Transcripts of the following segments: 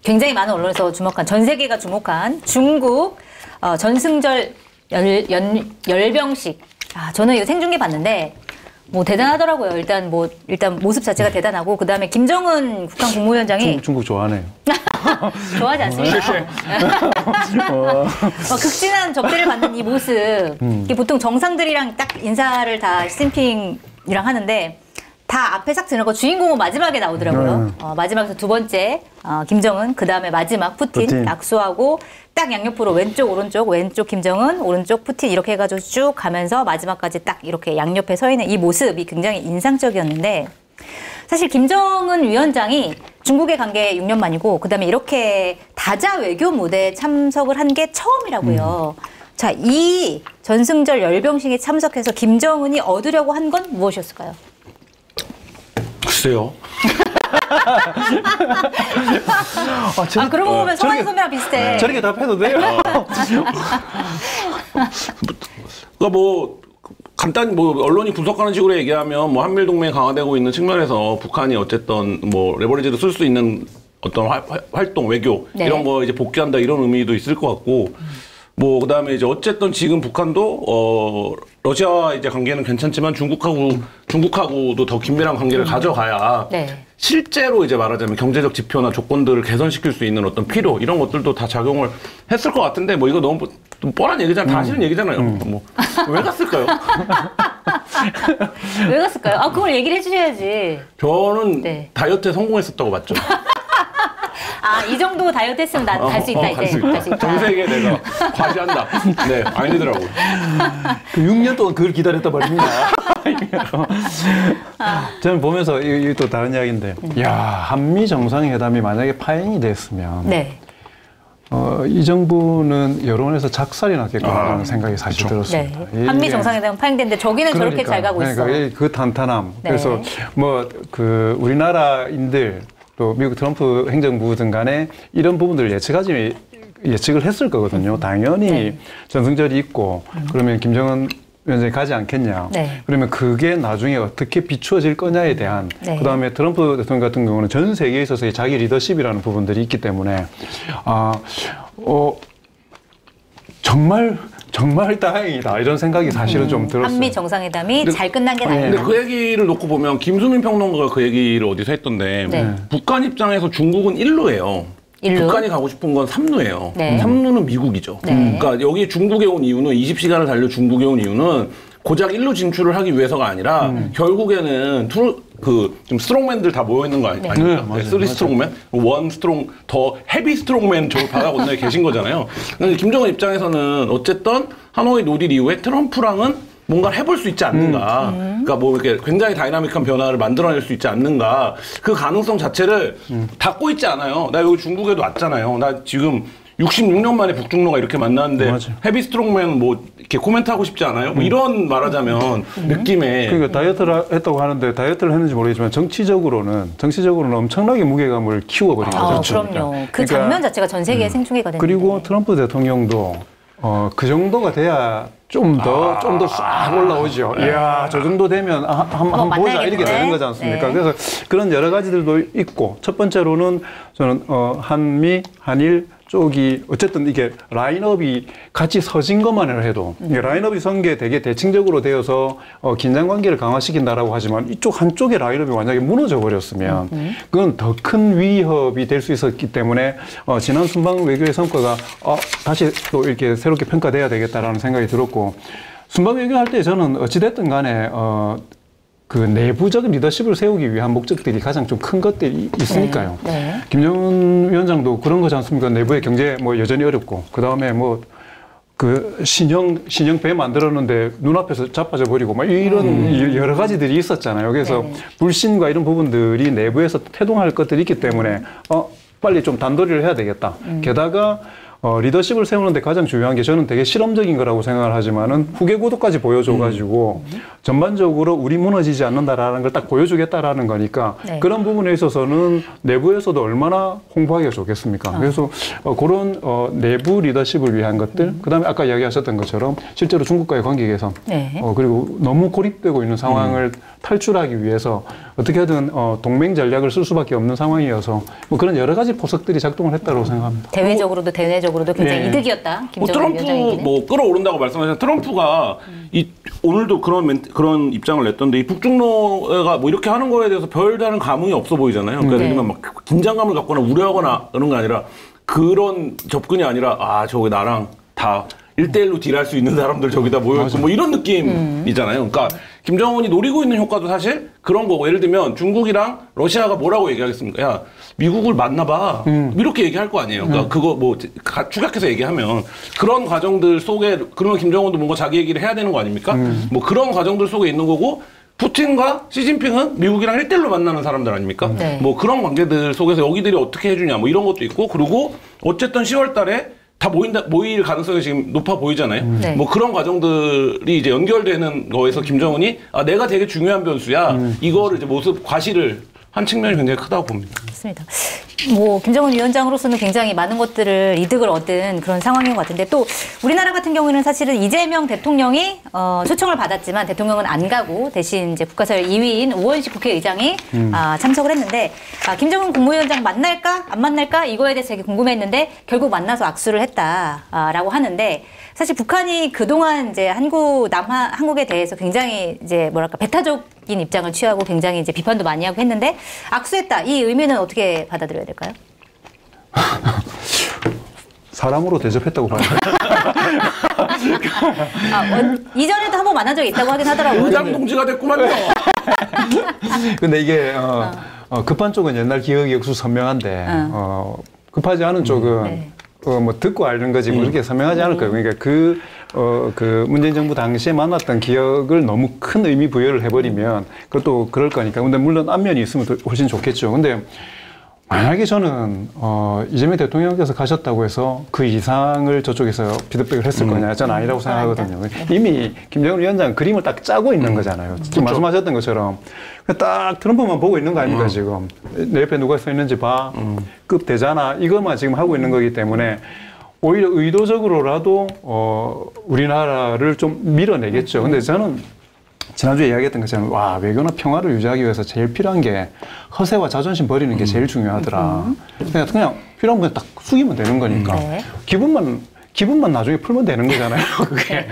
굉장히 많은 언론에서 주목한, 전 세계가 주목한 중국 전승절 열병식. 저는 이거 생중계 봤는데 뭐 대단하더라고요. 일단 모습 자체가 대단하고, 그 다음에 김정은 국방 국무위원장이 중국 좋아하네요. 좋아하지 않습니까? 극진한 접대를 받는 이 모습, 이게 보통 정상들이랑 딱 인사를 다 시진핑이랑 하는데 다 앞에 싹 지나고 주인공은 마지막에 나오더라고요. 마지막에서 두 번째 김정은, 그 다음에 마지막 푸틴 낙수하고 딱 양옆으로 왼쪽 김정은, 오른쪽 푸틴 이렇게 해가지고 쭉 가면서 마지막까지 딱 이렇게 양옆에 서 있는 이 모습이 굉장히 인상적이었는데, 사실 김정은 위원장이 중국에 간 게 6년 만이고, 그 다음에 이렇게 다자 외교 무대에 참석을 한 게 처음이라고요. 자, 이 전승절 열병식에 참석해서 김정은이 얻으려고 한 건 무엇이었을까요? 글쎄요. 그러고 보면 성환 선배랑 비슷해. 저렇게 답해도 돼요. 그러니까 뭐 간단히 뭐 언론이 분석하는 식으로 얘기하면 뭐 한미일 동맹이 강화되고 있는 측면에서 북한이 어쨌든 뭐 레버리지를 쓸 수 있는 어떤 활동 외교 이런 거 이제 복귀한다 이런 의미도 있을 것 같고, 뭐 그다음에 이제 어쨌든 지금 북한도 러시아와 이제 관계는 괜찮지만 중국하고도 더 긴밀한 관계를 가져가야 실제로 이제 말하자면 경제적 지표나 조건들을 개선시킬 수 있는 어떤 필요 이런 것들도 다 작용을 했을 것 같은데, 뭐 이거 너무 좀 뻔한 얘기잖아요. 다 아시는 얘기잖아요. 뭐 왜 갔을까요? 왜 갔을까요? 그걸 얘기를 해주셔야지. 저는 다이어트에 성공했었다고 봤죠. 이 정도 다이어트 했으면 난 갈 수 있다, 이제. 갈 수 있다. 전 세계에 내가 과시한다. 네, 아니더라고요. 그 6년 동안 그걸 기다렸단 말입니다. 저는 보면서 이게 또 다른 이야기인데, 한미 정상회담이 만약에 파행이 됐으면, 이 정부는 여론에서 작살이 났겠구나라는 생각이 사실 들었습니다. 한미 정상회담 파행됐는데 저기는 저렇게 잘 가고 있어. 그 탄탄함. 그래서 뭐 그 우리나라인들 또 미국 트럼프 행정부 등 간에 이런 부분들을 예측을 했을 거거든요. 당연히 전승절이 있고 그러면 김정은 위원장이 가지 않겠냐. 그러면 그게 나중에 어떻게 비추어질 거냐에 대한, 그다음에 트럼프 대통령 같은 경우는 전 세계에 있어서 자기 리더십이라는 부분들이 있기 때문에 정말 다행이다 이런 생각이 사실은 좀 들었어요. 한미 정상회담이 잘 끝난 게 다행이다. 근데 그 얘기를 놓고 보면 김수민 평론가가 그 얘기를 어디서 했던데, 북한 입장에서 중국은 일루예요. 북한이 가고 싶은 건 삼루예요. 삼루는 미국이죠. 그러니까 여기 중국에 온 이유는 20시간을 달려 중국에 온 이유는 고작 일루 진출을 하기 위해서가 아니라 결국에는 좀 스트롱맨들 다 모여 있는 거 아닙니까? 쓰리 스트롱맨, 원 스트롱, 더 헤비 스트롱맨 저 바다 건너에 계신 거잖아요. 근데 김정은 입장에서는 어쨌든 하노이 노딜 이후에 트럼프랑은 뭔가를 해볼 수 있지 않는가. 그러니까 뭐 이렇게 굉장히 다이나믹한 변화를 만들어낼 수 있지 않는가. 그 가능성 자체를 닫고 있지 않아요. 나 여기 중국에도 왔잖아요. 나 지금 66년 만에 북중로가 이렇게 만났는데 헤비 스트롱맨 뭐 이렇게 코멘트 하고 싶지 않아요? 뭐 이런 말하자면 느낌에. 그러니까 다이어트를 했다고 하는데 다이어트를 했는지 모르겠지만 정치적으로는 엄청나게 무게감을 키워버린 거죠. 그럼요. 그 장면 자체가 전 세계에 생중계가 됐는데. 그리고 트럼프 대통령도 그 정도가 돼야 좀 더 싹 올라오죠. 이야, 저 정도 되면 한번 보자 이렇게 되는 거지 않습니까? 그래서 그런 여러 가지들도 있고, 첫 번째로는 저는 한일 쪽이 어쨌든 이게 라인업이 같이 서진 것만을 해도, 이게 라인업이 선 게 되게 대칭적으로 되어서 긴장 관계를 강화시킨다라고 하지만 이쪽 한쪽의 라인업이 만약에 무너져 버렸으면 그건 더 큰 위협이 될 수 있었기 때문에 지난 순방 외교의 성과가 다시 또 이렇게 새롭게 평가돼야 되겠다라는 생각이 들었고, 순방 외교할 때 저는 어찌됐든 간에 그 내부적인 리더십을 세우기 위한 목적들이 가장 좀 큰 것들이 있으니까요. 김정은 위원장도 그런 거지 않습니까? 내부의 경제 뭐 여전히 어렵고, 그 다음에 뭐 그 신형 배 만들었는데 눈앞에서 자빠져 버리고 막 이런 여러 가지들이 있었잖아요. 그래서 불신과 이런 부분들이 내부에서 태동할 것들이 있기 때문에 빨리 좀 단도리를 해야 되겠다. 게다가 리더십을 세우는데 가장 중요한 게 저는 되게 실험적인 거라고 생각을 하지만은 후계 구도까지 보여줘가지고 전반적으로 우리 무너지지 않는다라는 걸 딱 보여주겠다라는 거니까 네. 그런 부분에 있어서는 내부에서도 얼마나 홍보하기가 좋겠습니까? 그래서 그런 내부 리더십을 위한 것들, 그다음에 아까 이야기하셨던 것처럼 실제로 중국과의 관계 개선, 네. 그리고 너무 고립되고 있는 상황을 탈출하기 위해서 어떻게든 동맹 전략을 쓸 수밖에 없는 상황이어서 뭐 그런 여러 가지 포석들이 작동을 했다고 생각합니다. 대외적으로도 대내적으로도 굉장히 네. 이득이었다. 뭐 김정은 트럼프 위원장에게는. 뭐 끌어오른다고 말씀하셨는데 트럼프가 오늘도 그런 입장을 냈던데 이 북중로가 뭐 이렇게 하는 거에 대해서 별다른 감흥이 없어 보이잖아요. 그러니까 예를 들면 막 긴장감을 갖거나 우려하거나 그런 게 아니라 그런 접근이 아니라 아 저기 나랑 다 1대1로 딜할 수 있는 사람들 저기다 모여있고 뭐 이런 느낌이잖아요. 그러니까 김정은이 노리고 있는 효과도 사실 그런 거고 예를 들면 중국이랑 러시아가 뭐라고 얘기하겠습니까? 야 미국을 만나봐 이렇게 얘기할 거 아니에요. 그러니까 그거 뭐 축약해서 얘기하면 그런 과정들 속에 그러면 김정은도 뭔가 자기 얘기를 해야 되는 거 아닙니까? 뭐 그런 과정들 속에 있는 거고 푸틴과 시진핑은 미국이랑 1대1로 만나는 사람들 아닙니까? 네. 뭐 그런 관계들 속에서 여기들이 어떻게 해주냐 뭐 이런 것도 있고 그리고 어쨌든 10월 달에 다 모일 가능성이 지금 높아 보이잖아요. 네. 뭐 그런 과정들이 이제 연결되는 거에서 김정은이 아, 내가 되게 중요한 변수야. 이거를 이제 과시를 한 측면이 굉장히 크다고 봅니다. 맞습니다. 뭐 김정은 위원장으로서는 굉장히 많은 것들을 이득을 얻은 그런 상황인 것 같은데 또 우리나라 같은 경우에는 사실은 이재명 대통령이 초청을 받았지만 대통령은 안 가고 대신 이제 국가서열 2위인 우원식 국회의장이 참석을 했는데 김정은 국무위원장 만날까 안 만날까 이거에 대해서 되게 궁금했는데 결국 만나서 악수를 했다라고 하는데 사실 북한이 그동안 이제 한국에 대해서 굉장히 이제 뭐랄까 배타적인 입장을 취하고 굉장히 이제 비판도 많이 하고 했는데 악수했다 이 의미는 어떻게 받아들여야 될까요? 사람으로 대접했다고 봐요. 이전에도 한번 만난 적이 있다고 하긴 하더라고요. 의장 동지가 됐구만요. 근데 이게 급한 쪽은 옛날 기억이 역수 선명한데 급하지 않은 쪽은 네. 뭐 듣고 알는 거지 뭐 이렇게 선명하지 않을 거예요. 그러니까 그 문재인 정부 당시에 만났던 기억을 너무 큰 의미 부여를 해버리면 그것도 그럴 거니까. 근데 물론 안면이 있으면 훨씬 좋겠죠. 근데 만약에 저는 이재명 대통령께서 가셨다고 해서 그 이상을 저쪽에서 피드백을 했을 거냐? 저는 아니라고 생각하거든요. 이미 김정은 위원장은 그림을 딱 짜고 있는 거잖아요. 지금 말씀하셨던 것처럼 딱 트럼프만 보고 있는 거 아닙니까 지금? 내 옆에 누가 서 있는지 봐. 급 되잖아. 이것만 지금 하고 있는 거기 때문에 오히려 의도적으로라도 우리나라를 좀 밀어내겠죠. 근데 저는 지난주에 이야기했던 것처럼 와 외교나 평화를 유지하기 위해서 제일 필요한 게 허세와 자존심 버리는 게 제일 중요하더라. 그냥 필요한 건 딱 숙이면 되는 거니까 네. 기분만 나중에 풀면 되는 거잖아요. 그게.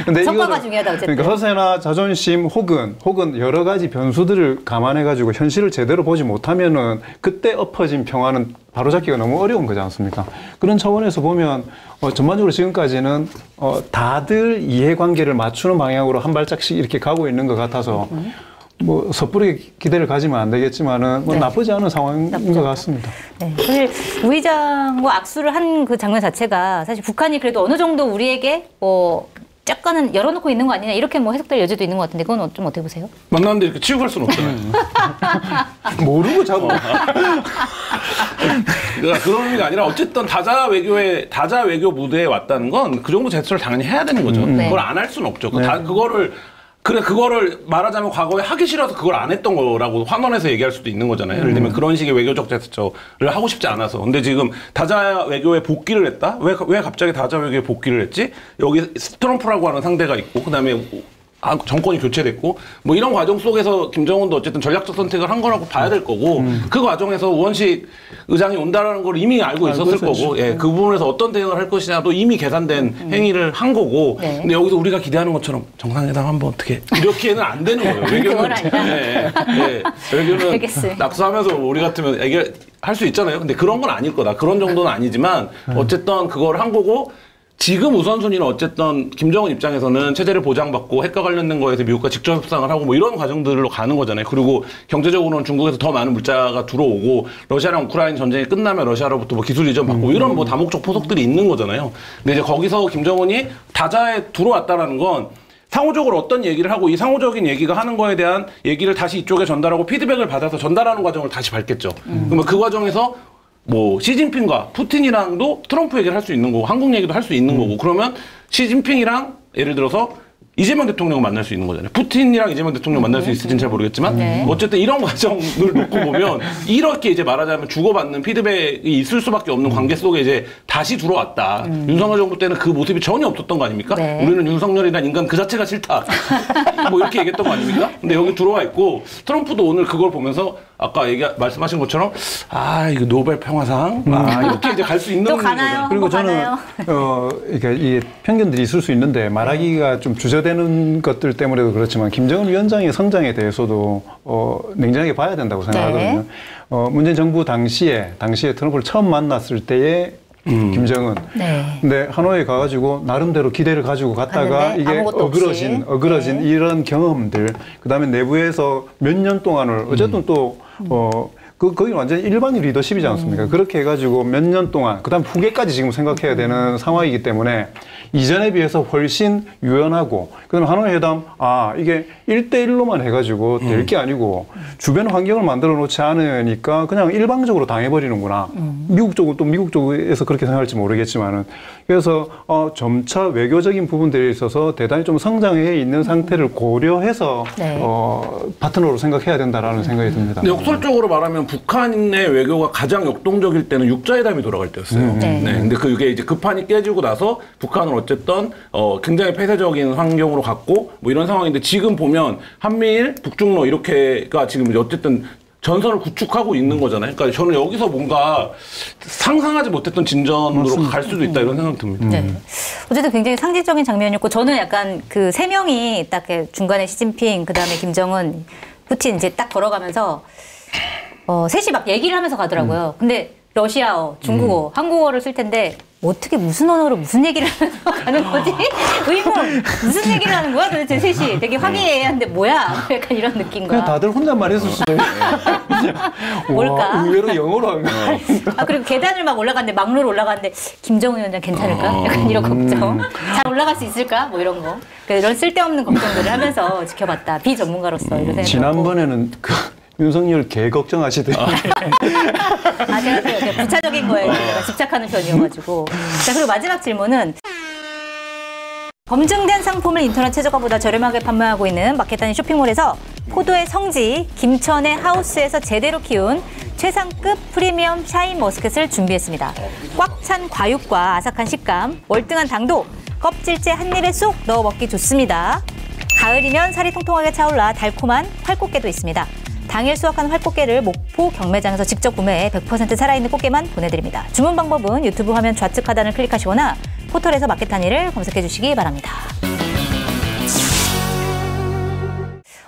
근데 성과가 중요하다 어쨌든. 그러니까 허세나 자존심 혹은 여러 가지 변수들을 감안해 가지고 현실을 제대로 보지 못하면은 그때 엎어진 평화는 바로잡기가 너무 어려운 거지 않습니까? 그런 차원에서 보면 전반적으로 지금까지는 다들 이해관계를 맞추는 방향으로 한 발짝씩 이렇게 가고 있는 것 같아서 뭐 섣부르게 기대를 가지면 안 되겠지만은 뭐 네. 나쁘지 않은 상황인 것 같습니다. 네. 사실 부의장과 악수를 한 그 장면 자체가 사실 북한이 그래도 어느 정도 우리에게 약간은 열어놓고 있는 거 아니냐 이렇게 뭐 해석될 여지도 있는 것 같은데 그건 좀 어떻게 보세요? 만났는데 이렇게 치고 갈 수는 없잖아요. 모르고 자고. 그러니까 그런 의미가 아니라 어쨌든 다자 외교 무대에 왔다는 건 그 정도 제스처를 당연히 해야 되는 거죠. 네. 그걸 안 할 수는 없죠. 그거를 말하자면 과거에 하기 싫어서 그걸 안 했던 거라고 환원해서 얘기할 수도 있는 거잖아요. 예를 들면 그런 식의 외교적 제스처를 하고 싶지 않아서. 근데 지금 다자 외교에 복귀를 했다? 왜 갑자기 다자 외교에 복귀를 했지? 여기 트럼프라고 하는 상대가 있고, 그 다음에 정권이 교체됐고, 뭐 이런 과정 속에서 김정은도 어쨌든 전략적 선택을 한 거라고 봐야 될 거고, 그 과정에서 우원식 의장이 온다라는 걸 이미 알고 있었을 거고, 예, 그 부분에서 어떤 대응을 할 것이냐도 이미 계산된 행위를 한 거고, 네. 근데 여기서 우리가 기대하는 것처럼 정상회담 한번 어떻게, 이렇게는 안 되는 거예요. 그건 아니다. 외교는 알겠습니다. 낙수하면서 우리 같으면 얘기할 수 있잖아요. 근데 그런 건 아닐 거다. 그런 정도는 아니지만, 어쨌든 그걸 한 거고, 지금 우선순위는 어쨌든 김정은 입장에서는 체제를 보장받고 핵과 관련된 거에서 미국과 직접 협상을 하고 뭐 이런 과정들로 가는 거잖아요. 그리고 경제적으로는 중국에서 더 많은 물자가 들어오고 러시아랑 우크라이나 전쟁이 끝나면 러시아로부터 뭐 기술 이전 받고 이런 뭐 다목적 포석들이 있는 거잖아요. 근데 이제 거기서 김정은이 다자에 들어왔다라는 건 상호적으로 어떤 얘기를 하고 이 상호적인 얘기가 하는 거에 대한 얘기를 다시 이쪽에 전달하고 피드백을 받아서 전달하는 과정을 다시 밟겠죠. 그러면 그 과정에서 뭐 시진핑과 푸틴이랑도 트럼프 얘기를 할 수 있는 거고 한국 얘기도 할 수 있는 거고 그러면 시진핑이랑 예를 들어서 이재명 대통령을 만날 수 있는 거잖아요. 푸틴이랑 이재명 대통령 만날 수 있을지는 잘 모르겠지만 어쨌든 이런 과정을 놓고 보면 이렇게 이제 말하자면 주고받는 피드백이 있을 수밖에 없는 관계 속에 이제 다시 들어왔다. 윤석열 정부 때는 그 모습이 전혀 없었던 거 아닙니까? 네. 우리는 윤석열이란 인간 그 자체가 싫다. 뭐 이렇게 얘기했던 거 아닙니까? 근데 여기 들어와 있고 트럼프도 오늘 그걸 보면서 아까 말씀하신 것처럼 이거 노벨 평화상 이렇게 이제 갈 수 있는 또 가나요? 그리고 저는 그러니까 이 편견들이 있을 수 있는데 말하기가 좀 주저되는 것들 때문에도 그렇지만 김정은 위원장의 성장에 대해서도 냉정하게 봐야 된다고 생각하거든요. 문재인 정부 당시에 트럼프를 처음 만났을 때의 김정은. 근데 하노이에 가가지고 나름대로 기대를 가지고 갔다가 이게 어그러진 이런 경험들. 그다음에 내부에서 몇 년 동안을 어쨌든 또 거기는 완전히 일반인 리더십이지 않습니까? 그렇게 해가지고 몇 년 동안, 그 다음 후계까지 지금 생각해야 되는 상황이기 때문에 이전에 비해서 훨씬 유연하고, 그 다음에 하노이 회담, 이게 1대1로만 해가지고 될 게 아니고 주변 환경을 만들어 놓지 않으니까 그냥 일방적으로 당해버리는구나. 미국 쪽은 또 미국 쪽에서 그렇게 생각할지 모르겠지만은. 그래서 점차 외교적인 부분들에 있어서 대단히 좀 성장해 있는 상태를 고려해서 파트너로 생각해야 된다라는 생각이 듭니다. 근데 역설적으로 말하면 북한의 외교가 가장 역동적일 때는 육자회담이 돌아갈 때였어요. 근데 그게 이제 그 판이 깨지고 나서 북한은 어쨌든 굉장히 폐쇄적인 환경으로 갔고 뭐 이런 상황인데 지금 보면 한미일, 북중로 이렇게가 지금 어쨌든 전선을 구축하고 있는 거잖아요. 그러니까 저는 여기서 뭔가 상상하지 못했던 진전으로 갈 수도 있다 이런 생각 듭니다. 어쨌든 굉장히 상징적인 장면이었고 저는 약간 그 세 명이 딱 중간에 시진핑, 그 다음에 김정은, 푸틴 이제 딱 걸어가면서 셋이 막 얘기를 하면서 가더라고요. 근데 러시아어, 중국어, 한국어를 쓸 텐데 어떻게 무슨 언어로 무슨 얘기를 하면서 가는 거지? 의문! 무슨 얘기를 하는 거야 도대체 셋이? 되게 화기애애한데 뭐야? 약간 이런 느낌과. 그냥 다들 혼잣말 했을 수도 있고. 뭘까? 의외로 영어로 한 거. 그리고 계단을 막 올라갔는데 막루로 올라갔는데 김정은 위원장 괜찮을까? 약간 이런 걱정. 잘 올라갈 수 있을까? 뭐 이런 거. 이런 쓸데없는 걱정들을 하면서 지켜봤다. 비전문가로서 이런 생각이 지난번에는 윤석열 개 걱정하시더니. 제가 부차적인 거에 제가 집착하는 편이어가지고. 자, 그리고 마지막 질문은 검증된 상품을 인터넷 최저가보다 저렴하게 판매하고 있는 마켓단위 쇼핑몰에서 포도의 성지, 김천의 하우스에서 제대로 키운 최상급 프리미엄 샤인 머스켓을 준비했습니다. 꽉 찬 과육과 아삭한 식감, 월등한 당도, 껍질째 한 입에 쏙 넣어 먹기 좋습니다. 가을이면 살이 통통하게 차올라 달콤한 활꽃게도 있습니다. 당일 수확한 활꽃게를 목포 경매장에서 직접 구매해 100% 살아있는 꽃게만 보내드립니다. 주문 방법은 유튜브 화면 좌측 하단을 클릭하시거나 포털에서 마켓단위를 검색해 주시기 바랍니다.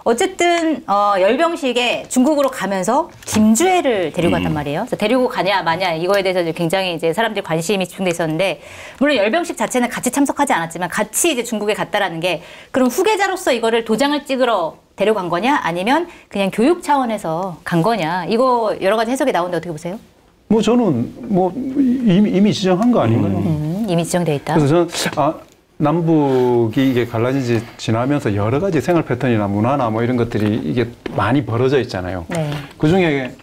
어쨌든 열병식에 중국으로 가면서 김주애를 데리고 갔단 말이에요. 그래서 데리고 가냐 마냐 이거에 대해서 굉장히 이제 사람들이 관심이 집중돼 있었는데 물론 열병식 자체는 같이 참석하지 않았지만 같이 이제 중국에 갔다라는 게 그럼 후계자로서 이거를 도장을 찍으러 데려간 거냐 아니면 그냥 교육 차원에서 간 거냐 이거 여러 가지 해석이 나오는데 어떻게 보세요? 뭐 저는 뭐 이미 지정한 거 아닌가요? 이미 지정돼 있다. 그래서 저는 남북이 이게 갈라진 지 지나면서 여러 가지 생활 패턴이나 문화나 뭐 이런 것들이 이게 많이 벌어져 있잖아요. 그 중에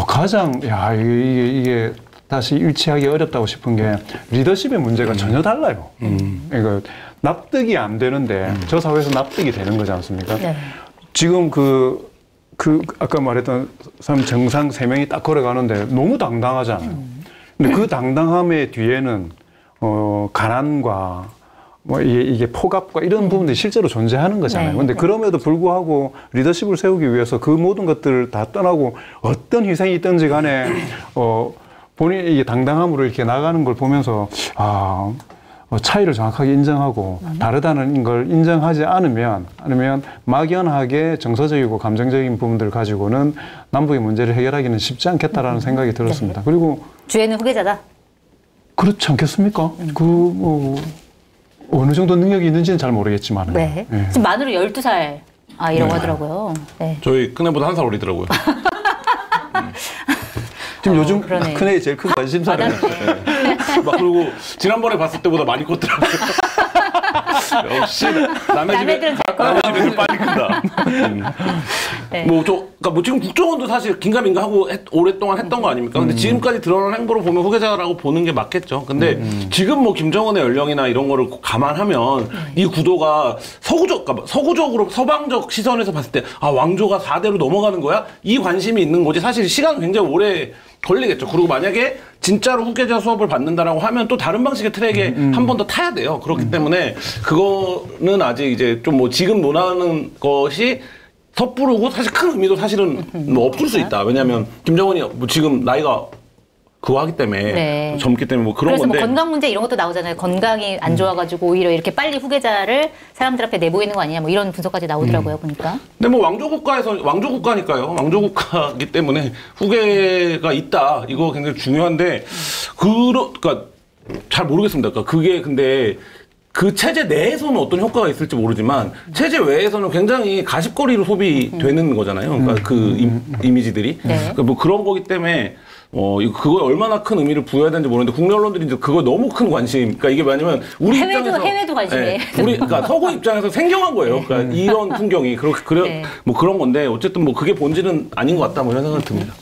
가장 이게 다시 일치하기 어렵다고 싶은 게 리더십의 문제가 전혀 달라요. 그러니까 납득이 안 되는데 저 사회에서 납득이 되는 거지 않습니까? 지금 아까 말했던 정상 3명이 딱 걸어가는데 너무 당당하잖아요. 근데 그 당당함의 뒤에는 가난과 뭐 이게 폭압과 이런 부분들이 실제로 존재하는 거잖아요. 근데 그럼에도 불구하고 리더십을 세우기 위해서 그 모든 것들을 다 떠나고 어떤 희생이 있든지 간에 본인이 이게 당당함으로 이렇게 나가는 걸 보면서 차이를 정확하게 인정하고 다르다는 걸 인정하지 않으면 막연하게 정서적이고 감정적인 부분들을 가지고는 남북의 문제를 해결하기는 쉽지 않겠다라는 생각이 들었습니다. 그리고 주애는 후계자다. 그렇지 않겠습니까? 어느 정도 능력이 있는지는 잘 모르겠지만. 지금 만으로 12살 이라고 하더라고요. 저희 큰애보다 1살 어리더라고요. 지금 요즘 큰애 제일 큰 관심사를. 막 그리고 지난번에 봤을 때보다 많이 컸더라고요. 역시 남의 들은 잘 거. 남의 집에서 빨리 큰다. 네. 그러니까 뭐 지금 국정원도 사실 긴가민가 하고 오랫동안 했던 거 아닙니까? 근데 지금까지 드러난 행보로 보면 후계자라고 보는 게 맞겠죠. 근데 지금 뭐 김정은의 연령이나 이런 거를 감안하면 이 구도가 서구적으로 서방적 시선에서 봤을 때 아, 왕조가 4대로 넘어가는 거야? 이 관심이 있는 거지. 사실 시간은 굉장히 오래 걸리겠죠. 그리고 만약에 진짜로 후계자 수업을 받는다라고 하면 또 다른 방식의 트랙에 한 번 더 타야 돼요. 그렇기 때문에 그거는 아직 이제 좀 뭐 지금 논하는 것이 섣부르고 사실 큰 의미도 사실은 뭐 없을 수 있다. 왜냐하면 김정은이 뭐 지금 나이가 그거 하기 때문에 네. 젊기 때문에 뭐 그런 그래서 건데 뭐 건강 문제 이런 것도 나오잖아요. 건강이 안 좋아가지고 오히려 이렇게 빨리 후계자를 사람들 앞에 내보이는 거 아니냐 뭐 이런 분석까지 나오더라고요. 보니까. 근데 뭐 왕조 국가니까요. 왕조 국가이기 때문에 후계가 있다. 이거 굉장히 중요한데 그러니까 잘 모르겠습니다. 그러니까 그게 근데 그 체제 내에서는 어떤 효과가 있을지 모르지만 체제 외에서는 굉장히 가십거리로 소비되는 거잖아요. 그러니까 그 이미지들이. 네. 그러니까 뭐 그런 거기 때문에 그거에 얼마나 큰 의미를 부여해야 되는지 모르는데 국내 언론들이 이제 그거 너무 큰 관심. 그러니까 이게 뭐냐면 우리 입장에서 해외도 관심이에요. 우리 그러니까 서구 입장에서 생경한 거예요. 그러니까 이런 풍경이 그래 네. 뭐 그런 건데 어쨌든 뭐 그게 본질은 아닌 것 같다 뭐 이런 생각이 듭니다.